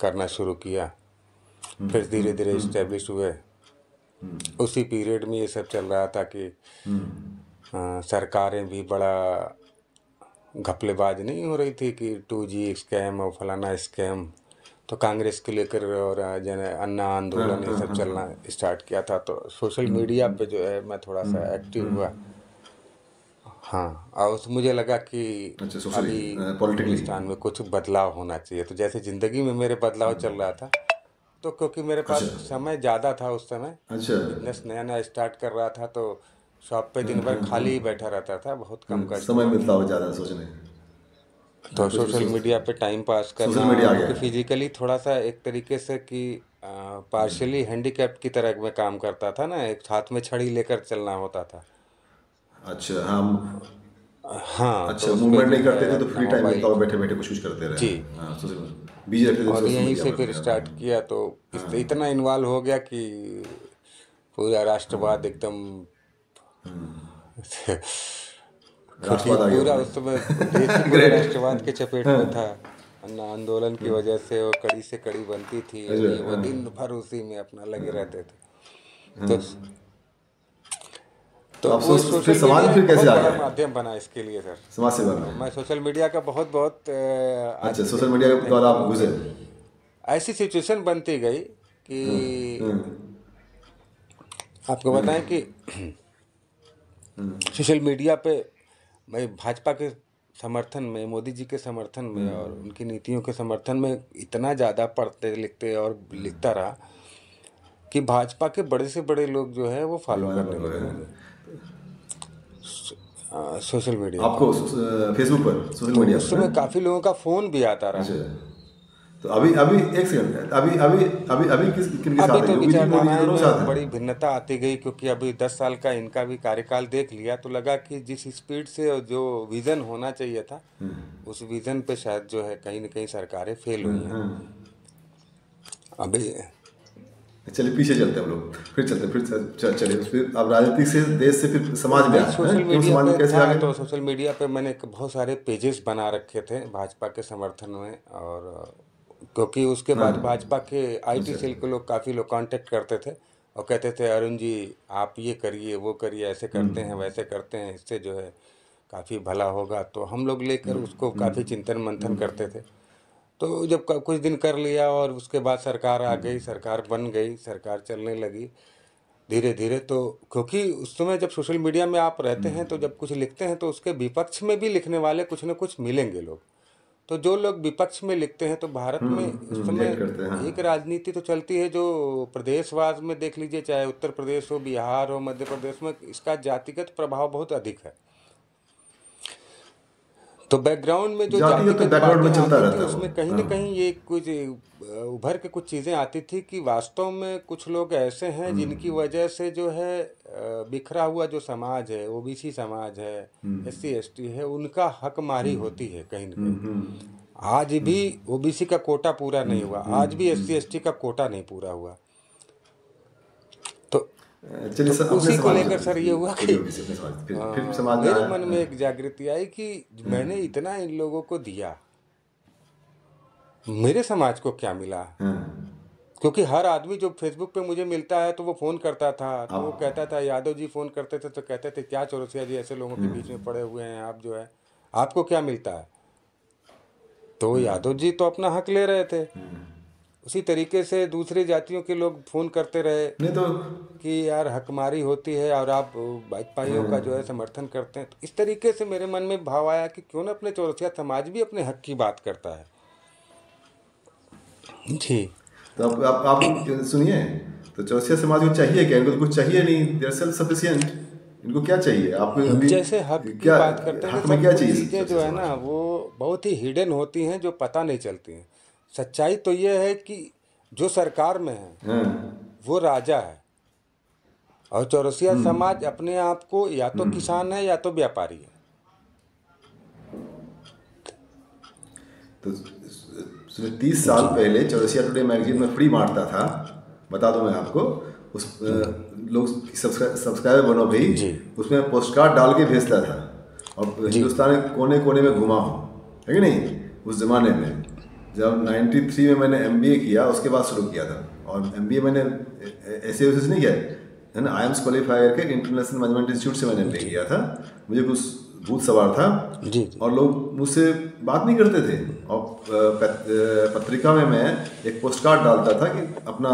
करना शुरू किया। फिर धीरे धीरे इस्टेब्लिश हुए। उसी पीरियड में ये सब चल रहा था कि सरकारें भी बड़ा घपलेबाज नहीं हो रही थी कि 2G स्कैम और फलाना स्कैम। तो कांग्रेस को लेकर और जन अन्ना हाँ आंदोलन ये हाँ सब हाँ हाँ। चलना स्टार्ट किया था। तो सोशल मीडिया पे जो है मैं थोड़ा सा एक्टिव हुआ। हाँ, और मुझे लगा कि अच्छा, सोशली, अभी पॉलिटिकली। हिंदुस्तान में कुछ बदलाव होना चाहिए। तो जैसे ज़िंदगी में मेरे बदलाव चल रहा था, तो क्योंकि मेरे अच्छा। पास समय ज़्यादा था उस समय, अच्छा। बिजनेस नया नया स्टार्ट कर रहा था, तो शॉप पे दिन भर खाली ही बैठा रहता था, बहुत कम समय कस्टमर मिलता थे। हो ज़्यादा सोचने। तो कुछ कुछ सोशल सोच। मीडिया पे टाइम पास सोशल करना, मीडिया आ क्योंकि गया। फिजिकली थोड़ा सा एक तरीके से कि पार्शियली हैंडीकैप्ड की तरह मैं काम करता था ना, एक हाथ में छड़ी लेकर चलना होता था। अच्छा, हम। हाँ, तो अच्छा, उस पे मूवमेंट जो नहीं है करते थे तो अपना फ्री टाइम मिलता मोबाइल। हो, बैठे बैठे कुछ कुछ करते जी। रहे। हाँ, सोशल बिजी रखते थे और सोशल यहीं मीडिया से पर फिर अपने आप स्टार्ट में। किया, तो इस इतना इन्वॉल्व हो गया कि पूरा राष्ट्रवाद एकदम क्योंकि राष्ट्रवाद आ गया पूरा उसमें। उस समय देश ही पूरा ग्रेट। राष्ट्रवाद के चपेट में था। अन्ना आंदोलन की वजह से वो कड़ी से कड़ी बनती थी, और अच्छा। ये वो हाँ दिन भर उसी में अपना लगे रहते थे। तो तो तो आप वो फिर सोशल समाज मीडिया में एक फिर कैसे बहुत आ बड़ा गए माध्यम बना इसके लिए सर। समाज सेवा तो मैं में? सोशल मीडिया का बहुत बहुत आज अच्छा, की सोशल डेट में मीडिया मैं के द्वारा थैंकफुल आप हूँ घुसे। कि ऐसी सिचुएशन बनती गई कि आपको बताएं कि सोशल मीडिया पे मैं भाजपा के समर्थन में, मोदी जी के समर्थन में और उनकी नीतियों के समर्थन में इतना ज़्यादा पढ़ते लिखते और लिखता रहा कि भाजपा के बड़े से बड़े लोग जो है वो फॉलो दीवाना करने बन लगे गए मुझे सोशल मीडिया पे। आपको फेसबुक पर, सोशल तो मीडिया उस पर है? समय काफ़ी लोगों का फ़ोन भी आता रहा। अच्छा, तो अभी अभी एक सेकंड, अभी अभी अभी अभी किन के अभी साथ है? तो योगी जी, मोदी जी विचारधाराएं दोनों के में साथ बड़ी हैं? भिन्नता आती गई, क्योंकि अभी 10 साल का इनका भी कार्यकाल देख लिया तो लगा कि जिस स्पीड से और जो विज़न होना चाहिए था, उस विज़न पे शायद जो है कहीं न कहीं सरकारें फेल हुई हैं अभी। चलिए पीछे चलते हैं हम लोग, फिर चलते हैं, चलिए फिर अब राजनीति से, देश से फिर समाज में वही आए हैं, सोशल क्यों मीडिया समाज पे में कैसे था, आ गए? तो सोशल मीडिया पे मैंने बहुत सारे पेजेस बना रखे थे भाजपा के समर्थन में। और क्योंकि उसके बाद भाजपा के आईटी अच्छा। सेल के लोग, काफ़ी लोग कांटेक्ट करते थे और कहते थे, अरुण जी आप ये करिए वो करिए, ऐसे करते हैं वैसे करते हैं, इससे जो है काफ़ी भला होगा। तो हम लोग लेकर उसको काफ़ी चिंतन मंथन करते थे। तो जब कुछ दिन कर लिया और उसके बाद सरकार आ गई, सरकार बन गई, सरकार चलने लगी धीरे धीरे। तो क्योंकि उस समय जब सोशल मीडिया में आप रहते हैं तो जब कुछ लिखते हैं तो उसके विपक्ष में भी लिखने वाले कुछ न कुछ मिलेंगे लोग। तो जो लोग विपक्ष में लिखते हैं तो भारत में उस समय रिएक्ट करते हैं, हाँ। एक राजनीति तो चलती है जो प्रदेशवाद में देख लीजिए, चाहे उत्तर प्रदेश हो, बिहार हो, मध्य प्रदेश में, इसका जातिगत प्रभाव बहुत अधिक है। तो बैकग्राउंड में जो जातिगत तो जातिगत बैकग्राउंड में बातें चलता आती थी रहता है वो, उसमें कहीं न कहीं ये कुछ उभर के कुछ चीज़ें आती थी कि वास्तव में कुछ लोग ऐसे हैं जिनकी वजह से जो है बिखरा हुआ जो समाज है, ओबीसी समाज है, एससी एसटी है, उनका हक मारी होती है कहीं न कहीं। आज भी ओबीसी का कोटा पूरा नहीं हुआ, आज भी एससी एसटी का कोटा नहीं पूरा हुआ। तो चलिए सर, अपने उसी को समाज लेकर में सर ये हुआ कि ओके, अपने समाज में, फिर समाज में मेरे आया। मन में एक जागृति आई कि मैंने इतना इन लोगों को दिया, मेरे समाज को क्या मिला। क्योंकि हर आदमी जो फेसबुक पे मुझे मिलता है तो वो फ़ोन करता था, तो वो कहता था, यादव जी फ़ोन करते थे तो कहते थे क्या चौरसिया जी ऐसे लोगों के बीच में पड़े हुए हैं, आप जो है आपको क्या मिलता है। तो यादव जी तो अपना हक ले रहे थे। उसी तरीके से दूसरी जातियों के लोग फ़ोन करते रहे नहीं तो कि यार हकमारी होती है और आप भाइयों का जो है समर्थन करते हैं। तो इस तरीके से मेरे मन में भाव आया कि क्यों ना अपने चौरसिया समाज भी अपने हक की बात करता है। जी। तो आप सुनिए, तो चौरसिया समाज को चाहिए क्या? इनको तो कुछ चाहिए नहीं, देयर सेल्फ सफिशिएंट। इनको क्या चाहिए? आपको अभी जैसे हक की क्या बात करते हैं हक तो में सब क्या कुछ चाहिए चीज़ें जो चौरसिया है समाज ना को? वो बहुत ही हिडन होती हैं, जो पता नहीं चलती हैं। सच्चाई तो ये है कि जो सरकार में है वो राजा है और चौरसिया समाज अपने आप को या तो किसान है या तो व्यापारी है। तो 30 साल पहले चौरसिया टुडे मैगजीन में फ्री बांटता था, बता दूं मैं आपको। उस लोग सब्सक्राइबर बनो भाई, जी। उसमें पोस्ट कार्ड डाल के भेजता था और हिंदुस्तान के कोने कोने में घुमा हूँ, है कि नहीं? उस ज़माने में जब 93 में मैंने MBA किया, उसके बाद शुरू किया था। और MBA मैंने ऐसे वैसे नहीं किया है ना, IIMS क्वालिफाई करके इंटरनेशनल मैनेजमेंट इंस्टीट्यूट से मैंने MBA किया था। मुझे कुछ भूत सवार था जी जी। और लोग मुझसे बात नहीं करते थे। और पत्रिका में मैं एक पोस्ट कार्ड डालता था कि अपना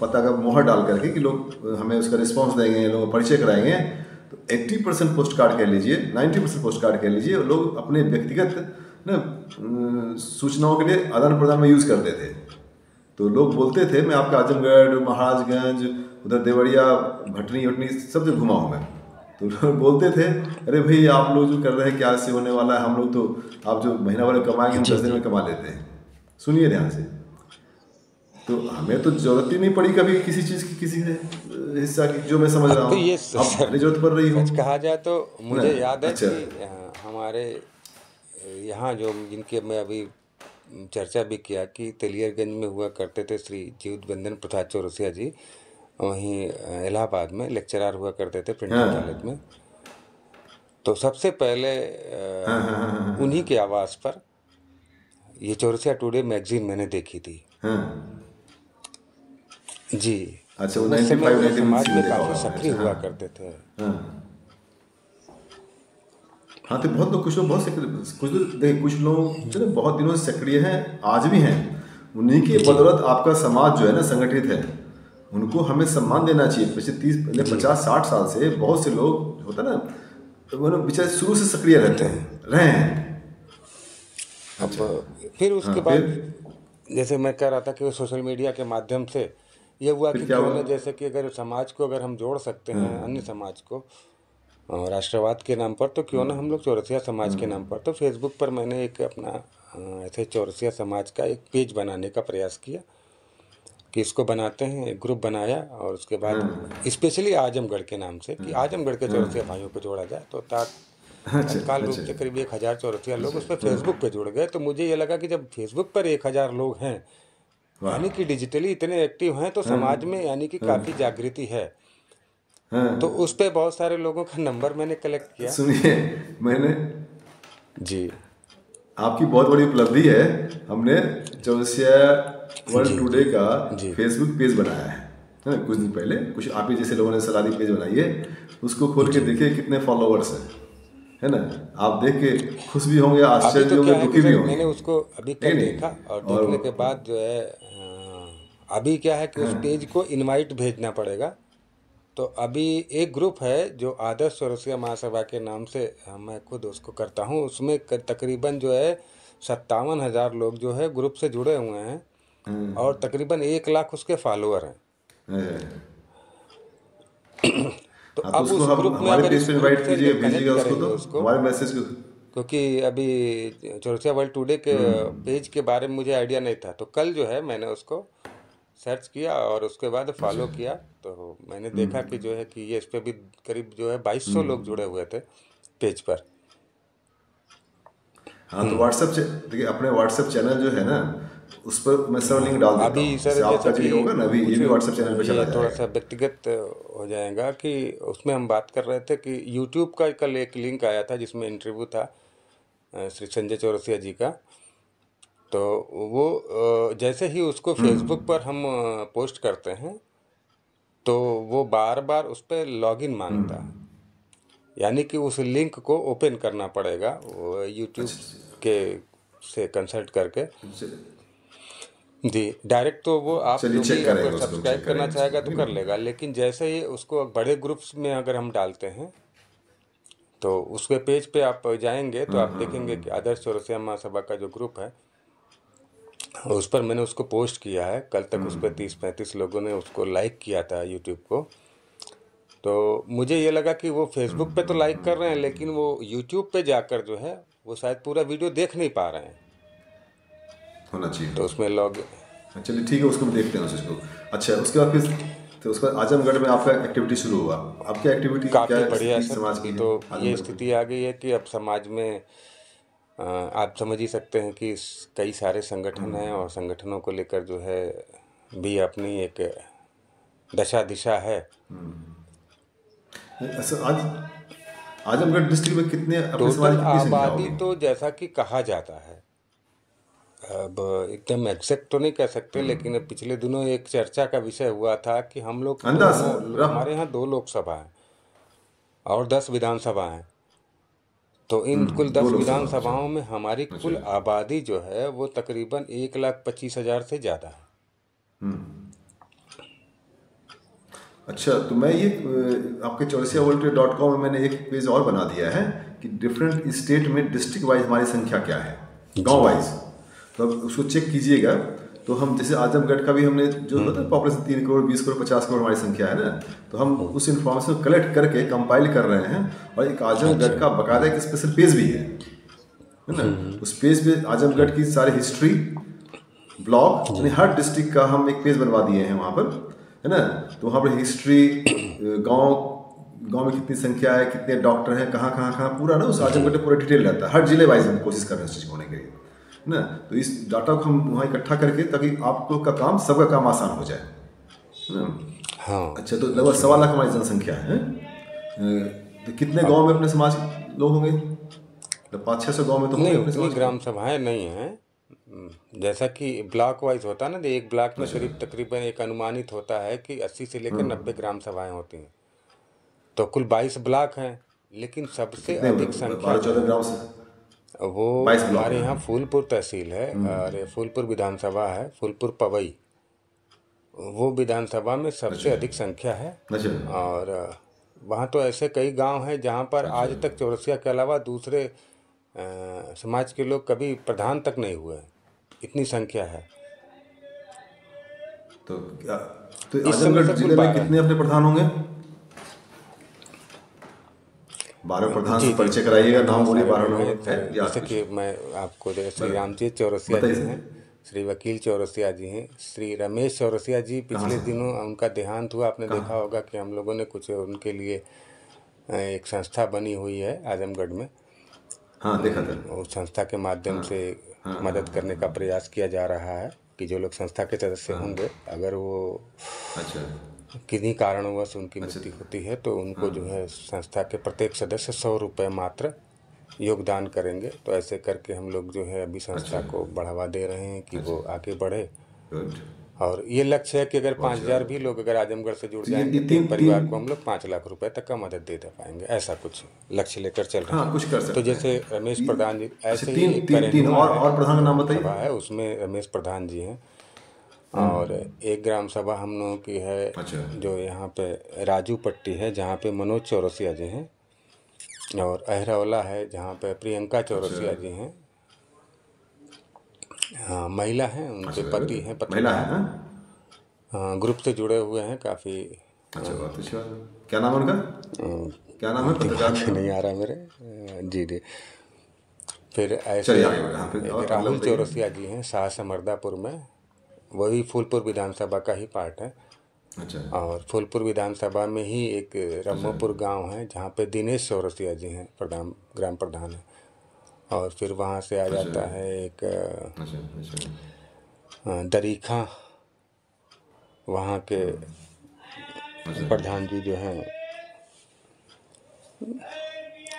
पता का मोहर डाल करके कि लोग हमें उसका रिस्पांस देंगे, लोगों को परिचय कराएंगे। तो 80% पोस्ट कार्ड कह लीजिए, 90% पोस्ट कार्ड कह लीजिए, लोग अपने व्यक्तिगत ना सूचनाओं के लिए आदान प्रदान में यूज़ करते थे। तो लोग बोलते थे मैं आपका आजमगढ़, महाराजगंज, उधर देवरिया, भटनी वटनी सब जगह घुमा हूँ मैं। तो लोग बोलते थे अरे भाई आप लोग जो कर रहे हैं क्या इससे होने वाला है, हम लोग तो आप जो महीना भर कमाएंगे हम 10 दिन में कमा लेते हैं। सुनिए ध्यान से। तो हमें तो जरूरत ही नहीं पड़ी कभी किसी चीज़ की, किसी हिस्सा की, जो मैं समझ रहा तो हूँ। ये अब मेरी जरूरत पड़ रही हो। सच कहा जाए तो मुझे याद है अच्छा। कि हमारे यहाँ जो जिनकी मैं अभी चर्चा भी किया कि तेलियरगंज में हुआ करते थे श्री जीवित बंधन प्रसाद चौरसिया जी, वहीं इलाहाबाद में लेक्चरर हुआ करते थे प्रिंटिंग कॉलेज में। तो सबसे पहले उन्हीं के आवाज़ पर ये चौरसिया टुडे मैगजीन मैंने देखी थी। जी। अच्छा, उस समय वो समाज में काफ़ी सक्रिय हुआ करते थे। हाँ, तो बहुत लोग, कुछ लोग बहुत कुछ लोग देखिए, कुछ लोग जो ना बहुत दिनों से सक्रिय हैं, आज भी हैं। उन्हीं की बदौलत आपका समाज जो है ना संगठित है। उनको हमें सम्मान देना चाहिए। पिछले 50-60 साल से बहुत से लोग होता ना, तो वो बेचारे शुरू से सक्रिय रहे हैं। अब फिर उसके बाद जैसे मैं कह रहा था कि सोशल मीडिया के माध्यम से ये हुआ कि क्यों ना, जैसे कि अगर समाज को अगर हम जोड़ सकते हैं अन्य समाज को राष्ट्रवाद के नाम पर, तो क्यों ना हम लोग चौरसिया समाज के नाम पर। तो फेसबुक पर मैंने एक अपना ऐसे चौरसिया समाज का एक पेज बनाने का प्रयास किया कि इसको बनाते हैं, एक ग्रुप बनाया और उसके बाद स्पेशली आजमगढ़ के नाम से कि आजमगढ़ के चौरसिया भाइयों को जोड़ा जाए। तो तत्काल रूप से करीब 1000 चौरसिया लोग उस पर फेसबुक पे जुड़ गए। तो मुझे ये लगा कि जब फेसबुक पर 1000 लोग हैं, यानी कि डिजिटली इतने एक्टिव हैं, तो समाज में यानी कि काफ़ी जागृति है। तो उस पे बहुत सारे लोगों का नंबर मैंने कलेक्ट किया। सुनिए, मैंने जी, आपकी बहुत बड़ी उपलब्धि है। हमने चौरसिया वर्ल्ड टुडे का फेसबुक पेज बनाया है ना, कुछ दिन पहले। कुछ आप ही जैसे लोगों ने सलाह दी पेज बनाइए, उसको खोल के देखिए कितने फॉलोवर्स हैं। है ना? आप देख के खुश भी होंगे, अभी आश्चर्य भी तो होंगे, क्या है कि दुखी भी सर होंगे, मैंने उसको अभी है कि कल नहीं? देखा और देखने के और बाद जो है अभी क्या है कि उस पेज को इनवाइट भेजना पड़ेगा। तो अभी एक ग्रुप है जो आदर्श चौरसिया महासभा के नाम से मैं खुद उसको करता हूँ। उसमें तकरीबन जो है 57,000 लोग जो है ग्रुप से जुड़े हुए हैं और तकरीबन 1 लाख उसके फॉलोअर हैं। हाँ, तो तो अब उसको उस हम ग्रुप में हमारे अगर पेज इस पे ग्रुप इनवाइट से कीजिए, कनेक्ट भेजिएगा उसको, तो करेंगे उसको, हमारे मैसेज को। क्योंकि अभी चौरसिया वर्ल्ड टुडे के पेज के बारे में मुझे आइडिया नहीं था। तो कल जो है मैंने उसको सर्च किया और उसके बाद अच्छा। फॉलो किया। तो मैंने देखा कि जो है कि ये इस पे भी करीब जो है 2200 लोग जुड़े हुए थे पेज पर। हाँ, तो व्हाट्सएप देखिए, अपने व्हाट्सएप चैनल जो है ना, उस पर मैं सब लिंक डाल देता अभी हूँ, सर जैसे आपका जैसा जो कि ये होगा ना, अभी ये कुछ भी व्हाट्सएप चैनल पे चला ये थोड़ा सा जाएगा। व्यक्तिगत हो जाएगा कि उसमें हम बात कर रहे थे कि यूट्यूब का कल एक लिंक आया था जिसमें इंटरव्यू था श्री संजय चौरसिया जी का। तो वो जैसे ही उसको फेसबुक पर हम पोस्ट करते हैं तो वो बार बार उस पर लॉगिन मांगता है। यानी कि उस लिंक को ओपन करना पड़ेगा वो यूट्यूब अच्छा, के से कंसल्ट करके। अच्छा, जी डायरेक्ट तो वो आप चलिए जो भी चेक अगर करेंगे उसको, सब्सक्राइब चेक करना करेंगे उसको, चाहेगा तो है कि कर नहीं? लेगा, लेकिन जैसे ही उसको बड़े ग्रुप्स में अगर हम डालते हैं तो उसके पेज पे आप जाएंगे तो आप देखेंगे कि आदर्श चौरसिया महासभा का जो ग्रुप है उस पर मैंने उसको पोस्ट किया है। कल तक उस पर 30-35 लोगों ने उसको लाइक किया था यूट्यूब को। तो मुझे ये लगा कि वो फेसबुक पे तो लाइक कर रहे हैं लेकिन वो यूट्यूब पे जाकर जो है वो शायद पूरा वीडियो देख नहीं पा रहे हैं। होना चाहिए। तो उसमें लॉग हाँ, चलिए ठीक है, उसको भी देखते हैं उस चीज़ को। अच्छा, उसके बाद फिर तो उसके बाद आजमगढ़ में आपका एक्टिविटी शुरू हुआ। आपकी एक्टिविटी क्या काफ़ी बढ़िया स्थिति सर। समाज अभी की है तो ये आजमगढ़ में? स्थिति आ गई है कि अब समाज में आप समझ ही सकते हैं कि कई सारे संगठन हैं और संगठनों को लेकर जो है भी अपनी एक दशा दिशा है। ऐसा आज आजमगढ़ डिस्ट्रिक्ट में कितने अपने समाज टोटल की कितनी संख्या आबादी होगी? तो जैसा कि कहा जाता है, अब एकदम एग्जैक्ट तो नहीं कह सकते, लेकिन अब पिछले दिनों एक चर्चा का विषय हुआ था कि हम लोग अंदाज दोनों रफ। हमारे यहाँ 2 लोकसभा हैं और 10 विधानसभा हैं। तो इन कुल दो 10 लोकसभा, अच्छा। विधानसभाओं में हमारी अच्छा। कुल आबादी जो है वो तकरीबन 1,25,000 से ज़्यादा है। अच्छा, तो मैं ये आपके chorsiaworld.com में मैंने एक पेज और बना दिया है कि डिफरेंट स्टेट में डिस्ट्रिक्ट वाइज हमारी संख्या क्या है, गांव जी वाइज। तो अब उसको चेक कीजिएगा। तो हम जैसे आजमगढ़ का भी हमने जो होता है पॉपुलेशन 3 करोड़, 20 करोड़, 50 करोड़ हमारी संख्या है ना, तो हम उस इन्फॉर्मेशन को कलेक्ट करके कंपाइल कर रहे हैं। और एक आजमगढ़ अच्छा। का बाकायदा एक स्पेशल पेज भी है ना? उस पेज पे आजमगढ़ की सारी हिस्ट्री, ब्लॉग, यानी जी हर डिस्ट्रिक्ट का हम एक पेज बनवा दिए हैं वहाँ पर, है ना? तो वहाँ पर हिस्ट्री, गांव गांव में कितनी संख्या है, कितने डॉक्टर हैं, कहाँ कहाँ कहाँ, पूरा ना उस जी आजमगढ़ में पूरा डिटेल रहता है। हर जिले वाइज हम कोशिश कर रहे हैं इस चीज़ को होने के लिए, है ना? तो इस डाटा को हम वहाँ इकट्ठा करके, ताकि आप लोग का काम, सबका काम आसान हो जाए, है ना? हाँ। अच्छा, तो लगभग 1.25 लाख हमारी जनसंख्या है। तो कितने गांव में अपने समाज के लोग होंगे? तो 500-600 गांव में तो होंगे नहीं अपने उतनी समाज के। ग्राम सभाएं नहीं हैं। जैसा कि ब्लॉक वाइज होता है ना, तो एक ब्लॉक में अच्छा। करीब तकरीबन एक अनुमानित होता है कि 80 से लेकर 90 ग्राम सभाएं होती हैं। तो कुल 22 ब्लॉक हैं, लेकिन तो सबसे कितने, अधिक संख्या जो 12-14 है ग्राम से वो 22 ब्लॉक हमारे यहाँ हैं। फूलपुर तहसील है और फूलपुर विधानसभा है, फूलपुर पवई। वो विधानसभा में सबसे अच्छा। अधिक संख्या है। अच्छा। और वहाँ तो ऐसे कई गांव हैं जहाँ पर अच्छा। आज तक चौरसिया के अलावा दूसरे समाज के लोग कभी प्रधान तक नहीं हुए हैं, इतनी संख्या है। तो तो इस समय आजमगढ़ सर कुल जिले में 12। कितने अपने प्रधान होंगे? 12 प्रधान जी से जी परिचय कराइएगा, नाम बहुत बोलिए, सारे 12 लोग हैं लोग हैं सर। याद जैसे कुछ? कि मैं आपको जैसे श्री रामचंद्र चौरसिया बताइए जी सर। हैं, श्री वकील चौरसिया जी हैं, श्री रमेश चौरसिया जी कहाँ पिछले से? दिनों उनका देहांत हुआ। आपने देखा कहाँ? होगा कि हम लोगों ने कुछ उनके लिए एक संस्था बनी हुई है आजमगढ़ में। हाँ, देखा था। उस संस्था के माध्यम हाँ से हाँ हाँ मदद हाँ करने का हाँ। प्रयास किया जा रहा है कि जो लोग संस्था के सदस्य होंगे, अगर वो अच्छा। किन्हीं कारणवश उनकी अच्छा। मृत्यु होती है तो उनको जो है संस्था के प्रत्येक सदस्य 100 रुपये मात्र योगदान करेंगे। तो ऐसे करके हम लोग जो है अभी अच्छा। संस्था को बढ़ावा दे रहे हैं कि वो अच्छा। आगे बढ़े। गुड। और ये लक्ष्य है कि अगर 5,000 भी लोग अगर आजमगढ़ से जुड़ तो ये जाएंगे तो तीन एक परिवार तीन को हम लोग 5 लाख रुपए तक का मदद दे पाएंगे, ऐसा कुछ लक्ष्य लेकर चल रहे हाँ, कुछ कर हैं। तो सकते जैसे हैं। रमेश ये प्रधान जी, अच्छा, ऐसे ही तीन एक तीन तीन करेनुमा है और प्रधान का नाम सभा बताइए। है, उसमें रमेश प्रधान जी हैं। और एक ग्राम सभा हम लोगों की है अच्छा जो यहाँ पे राजू पट्टी है, जहाँ पे मनोज चौरसिया जी हैं। और अहरौला है जहाँ पे प्रियंका अच्छा चौरसिया जी हैं। हाँ, महिला हैं, उनके अच्छा, पति हैं महिला है पत्रकार। हाँ। हाँ, ग्रुप से जुड़े हुए हैं काफ़ी। अच्छा, बहुत अच्छी बात है। क्या नाम है उनका? क्या नाम है पत्रकार दिमाग का में नाम? नहीं आ रहा मेरे। जी जी। फिर ऐसे चलिए आगे बढ़े। हाँ, फिर एक और अगला राहुल बताइए। चौरसिया जी हैं शाहसमर्दापुर में, वही फूलपुर विधानसभा का ही पार्ट है। अच्छा और फूलपुर विधानसभा में ही एक अच्छा रम्मोपुर गांव है जहाँ पे दिनेश चौरसिया जी हैं, प्रधान ग्राम प्रधान है। और फिर वहाँ से आ अच्छा जाता है एक अच्छा अच्छा दरीखा, वहाँ के अच्छा प्रधान जी जो हैं।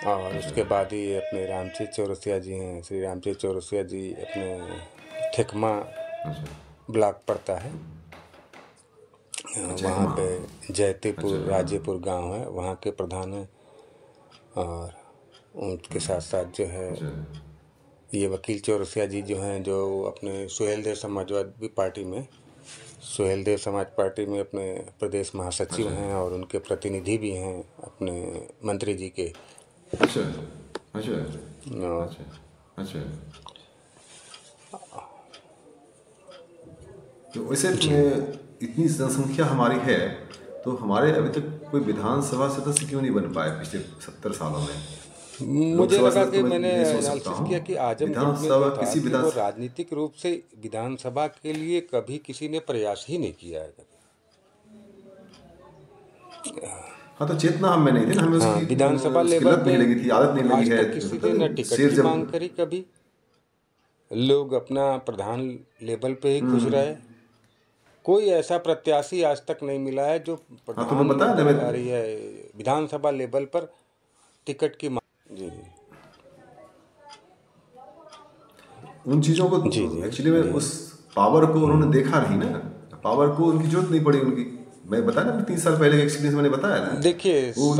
और अच्छा उसके बाद ही अपने रामचंद्र चौरसिया जी हैं, श्री रामचंद्र चौरसिया जी अपने ठेकमा अच्छा ब्लॉक पड़ता है। अच्छा, एक वहाँ माँ। पे अच्छा जयतीपुर हाँ राजेपुर गांव है, वहाँ के प्रधान हैं। और उनके साथ साथ जो है अच्छा ये वकील चौरसिया जी जो हैं, जो अपने सुहेलदेव समाजवादी पार्टी में, सुहेलदेव समाज पार्टी में अपने प्रदेश महासचिव अच्छा हैं और उनके प्रतिनिधि भी हैं अपने मंत्री जी के। अच्छा अच्छा और अच्छा अच्छा। तो वैसे जी, इतनी जनसंख्या हमारी है, तो हमारे अभी तक कोई विधानसभा सदस्य क्यों नहीं बन पाए पिछले 70 सालों में? मुझे लोकसभा लगा सदस्य कि तो मैं मैंने नहीं सोच सकता एनालिसिस हूँ। किया कि आजमगढ़ में जो विधानसभा था किसी कि विधान वो राजनीतिक रूप से विधानसभा के लिए कभी किसी ने प्रयास ही नहीं किया है। हाँ, तो चेतना हम में नहीं थी ना, हमें हाँ, उसकी विधानसभा उसकी लेवल लत पे नहीं लगी थी, आदत नहीं लगी आज है। तक किसी होता ने न नहीं, टिकट शेर की जब। मांग करी कभी। लोग अपना प्रधान लेवल पे ही खुश रहे। कोई ऐसा प्रत्याशी आज तक नहीं मिला है जो हाँ, तो मैं प्रधान बताया ना लेवल, मैं अरे है विधानसभा लेवल पर टिकट की मांग। जी उन चीज़ों को जी जी एक्चुअली में जी। उस पावर को उन्होंने देखा नहीं ना, पावर को उनकी जरूरत नहीं पड़ी उनकी। मैं बताया ना, 30 साल पहले का एक्सपीरियंस मैंने बताया ना। देखिए वो